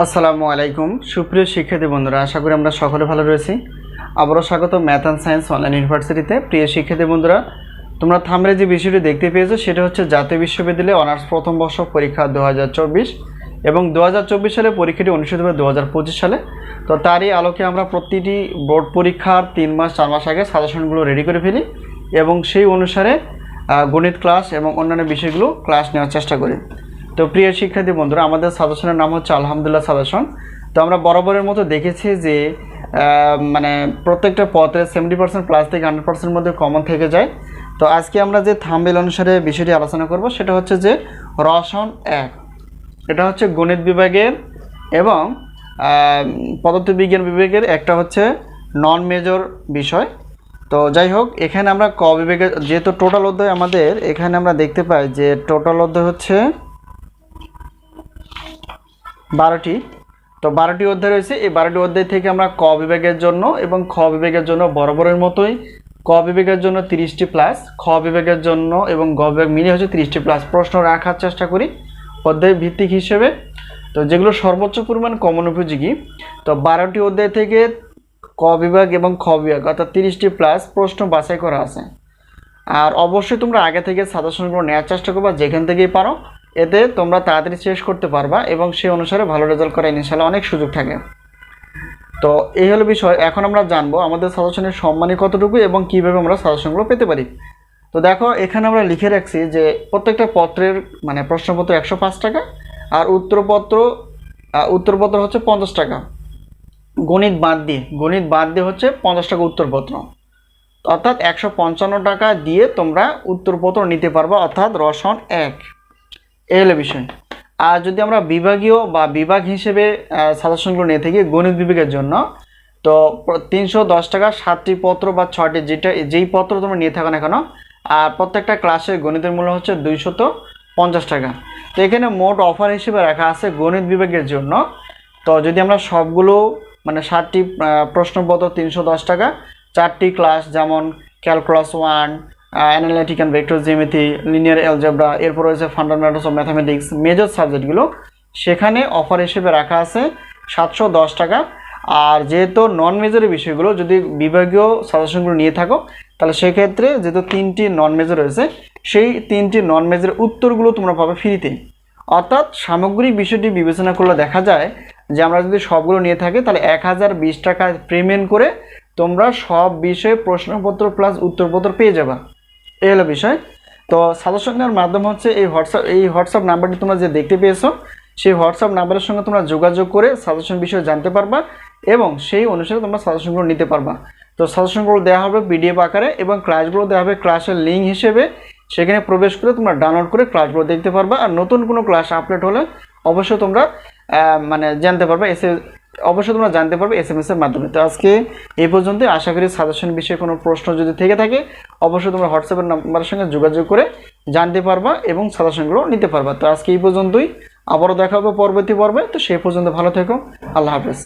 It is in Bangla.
আসসালামু আলাইকুম সুপ্রিয় শিক্ষার্থী বন্ধুরা, আশা করি আমরা সকলে ভালো রয়েছি। আবারও স্বাগত ম্যাথ অ্যান্ড সায়েন্স অনলাইন ইউনিভার্সিটিতে। প্রিয় শিক্ষার্থী বন্ধুরা, তোমরা থাম্বনেলে যে বিষয়টি দেখতে পেয়েছো সেটা হচ্ছে জাতীয় বিশ্ববিদ্যালয়ে অনার্স প্রথম বর্ষ পরীক্ষা 2024 এবং 2024 সালে পরীক্ষাটি অনুষ্ঠিত হবে 2025 সালে। তো তারই আলোকে আমরা প্রতিটি বোর্ড পরীক্ষার 3 মাস 4 মাস আগে সাজেশনগুলো রেডি করে ফেলি এবং সেই অনুসারে গণিত ক্লাস এবং অন্যান্য বিষয়গুলো ক্লাস নেওয়ার চেষ্টা করি। তো প্রিয় শিক্ষার্থী বন্ধুরা, আমাদের সাজেশনের নাম হচ্ছে আলহামদুলিল্লাহ সাজেশন। তো আমরা বরাবরের মতো দেখেছি যে প্রত্যেকটা পথে 70% প্লাস থেকে 100% মধ্যে কমন থেকে যায়। তো আজকে আমরা যে থাম্বনেল অনুসারে বিষয়টি আলোচনা করব সেটা হচ্ছে যে রসায়ন 1, এটা হচ্ছে গণিত বিভাগের এবং পদার্থবিজ্ঞান বিভাগের একটা হচ্ছে নন মেজর বিষয়। তো যাই হোক, এখানে আমরা ক বিভাগের যেহেতু টোটাল অধ্যায় আমাদের এখানে আমরা দেখতে পাই যে টোটাল অধ্যায় হচ্ছে 12টি। তো 12টি অধ্যায় রয়েছে। এই 12টি অধ্যায় থেকে আমরা ক বিভাগের জন্য এবং খ বিভাগের জন্য বরাবরের মতোই ক বিভাগের জন্য 30টি প্লাস, খ বিভাগের জন্য এবং গ বিভাগ মিলিয়ে হচ্ছে 30টি প্লাস প্রশ্ন রাখার চেষ্টা করি অধ্যায় ভিত্তিক হিসেবে। তো যেগুলো সর্বোচ্চ পরিমাণ কমন উপযোগী। তো 12টি অধ্যায় থেকে ক বিভাগ এবং খ বিভাগ অর্থাৎ 30টি প্লাস প্রশ্ন বাছাই করা আছে। আর অবশ্যই তোমরা আগে থেকে সাজেশনগুলো নেওয়ার চেষ্টা করবা যেখান থেকেই পারো, এতে তোমরা তাড়াতাড়ি শেষ করতে পারবা এবং সেই অনুসারে ভালো রেজাল্ট করার ইনশাআল্লাহ অনেক সুযোগ থাকে। তো এই হলো বিষয়। এখন আমরা জানবো আমাদের সাজেশনের সম্মানী কতটুকু এবং কীভাবে আমরা সাজেশনগুলো পেতে পারি। তো দেখো, এখানে আমরা লিখে রাখছি যে প্রত্যেকটা পত্রের প্রশ্নপত্র 105 টাকা আর উত্তরপত্র হচ্ছে 50 টাকা। গণিত বাদ দিয়ে হচ্ছে 50 টাকা উত্তরপত্র, অর্থাৎ 155 টাকা দিয়ে তোমরা উত্তরপত্র নিতে পারবা, অর্থাৎ রসায়ন 1। এই হলো বিষয়। আর যদি আমরা বিভাগীয় বা বিভাগ হিসেবে সাজেশনগুলো নিয়ে থাকি গণিত বিভাগের জন্য, তো 310 টাকা 7টি পত্র বা 6টি যেই পত্র তোমরা নিয়ে থাকো না কেন, আর প্রত্যেকটা ক্লাসের গণিতের মূল্য হচ্ছে 250 টাকা। তো এখানে মোট অফার হিসেবে রাখা আছে গণিত বিভাগের জন্য। তো যদি আমরা সবগুলো 7টি প্রশ্নপত্র 310 টাকা, 4টি ক্লাস যেমন calculus 1, analytic and vector geometry, linear algebra, এরপর রয়েছে ফান্ডামেন্টালস অফ ম্যাথামেটিক্স, মেজর সাবজেক্টগুলো, সেখানে অফার হিসেবে রাখা আছে 710 টাকা। আর যেহেতু নন মেজরের বিষয়গুলো যদি বিভাগীয় সাজেশনগুলো নিয়ে থাকো, তাহলে সেক্ষেত্রে যেহেতু 3টি নন মেজর রয়েছে, সেই 3টি নন মেজরের উত্তরগুলো তোমরা পাবে ফ্রিতে। অর্থাৎ সামগ্রিক বিষয়টি বিবেচনা করলে দেখা যায় যে আমরা যদি সবগুলো নিয়ে থাকি তাহলে 1020 টাকা পেমেন্ট করে তোমরা সব বিষয়ে প্রশ্নপত্র প্লাস উত্তরপত্র পেয়ে যাবা। এই হলো বিষয়। তো সাজেশন নেওয়ার মাধ্যম হচ্ছে এই হোয়াটসঅ্যাপ নাম্বারটি তোমরা যে দেখতে পেয়েছো, সেই হোয়াটসঅ্যাপ নাম্বারের সঙ্গে তোমরা যোগাযোগ করে সাজেশন বিষয়ে জানতে পারবা এবং সেই অনুসারে তোমরা সাজেশনগুলো নিতে পারবা। তো সাজেশনগুলো দেওয়া হবে পিডিএফ আকারে এবং ক্লাসগুলো দেওয়া হবে ক্লাসের লিঙ্ক হিসেবে। সেখানে প্রবেশ করে তোমরা ডাউনলোড করে ক্লাসগুলো দেখতে পারবা। আর নতুন কোনো ক্লাস আপলোড হলে অবশ্যই তোমরা জানতে পারবে SMS এর মাধ্যমে। তো আজকে এই পর্যন্ত। আশা করি সাজেশন বিষয়ে কোনো প্রশ্ন যদি থেকে থাকে অবশ্যই তোমরা হোয়াটসঅ্যাপের নাম্বারের সঙ্গে যোগাযোগ করে জানতে পারবা এবং সাজেশনগুলো নিতে পারবা। তো আজকে এই পর্যন্তই, আবারও দেখা হবে পরবর্তী পর্বে। তো সেই পর্যন্ত ভালো থেকো, আল্লাহ হাফেজ।